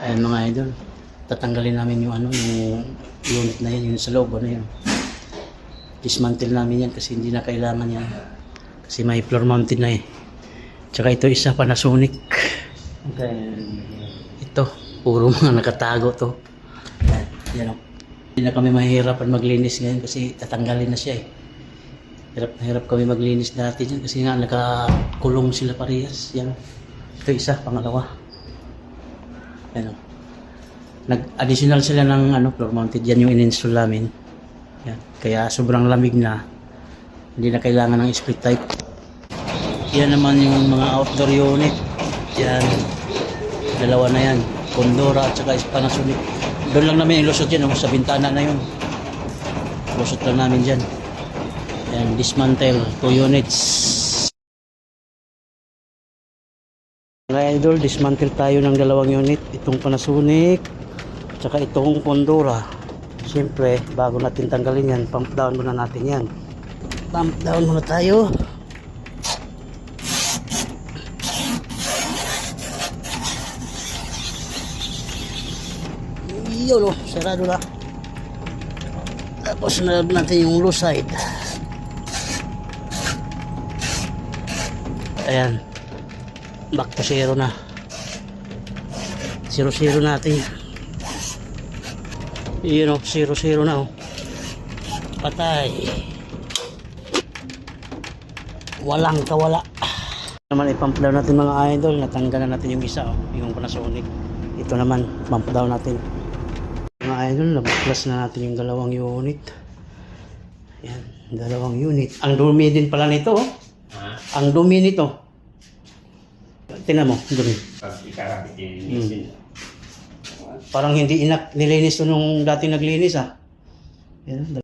Ayan mga idol, tatanggalin namin yung yung unit na yan, yung sa loob, yun. Dismantle namin yan kasi hindi na kailangan yan. Kasi may floor mounted na eh. Tsaka ito isa Panasonic. Okay. Ito, puro mga nakatago to. Yan o. Hindi na kami mahihirapan maglinis ngayon kasi tatanggalin na siya eh. Hirap na hirap kami maglinis dati dyan kasi nga nakakulong sila parehas. Yan o. Ito isa, pangalawa. Yan o. Nag-additional sila ng floor mounted. Yan yung in-install namin. Yan. Kaya sobrang lamig na. Hindi na kailangan ng split type. Yan naman yung mga outdoor unit. Yan. Dalawa na yan. Condora at saka Panasonic. Doon lang namin ilusot yan. Sa bintana na yun. Lusot lang namin dyan. Yan. Dismantle. 2 units. Mga idol, dismantle tayo ng 2 unit. Itong Panasonic. Tsaka itong Condora. Siyempre, bago natin tanggalin yan, pump down muna natin yan. Pump down muna tayo. Yun o, sarado na. Tapos nalab natin yung low side. Ayan. Back to zero na. 0-0 natin. Yun o, 0-0 na o. Patay. Walang kawala. Naman i-pump down natin mga idol. Natanggalan natin yung isa o, yung Panasonic. Ito naman, pump down natin. Mga idol, nabuklas na natin yung 2 unit. Yan, 2 unit. Ang dumi din pala nito oh. Ang dumi nito. Tingnan mo, dumi. Parang hindi nilinis to nung dating naglinis ah. Yan.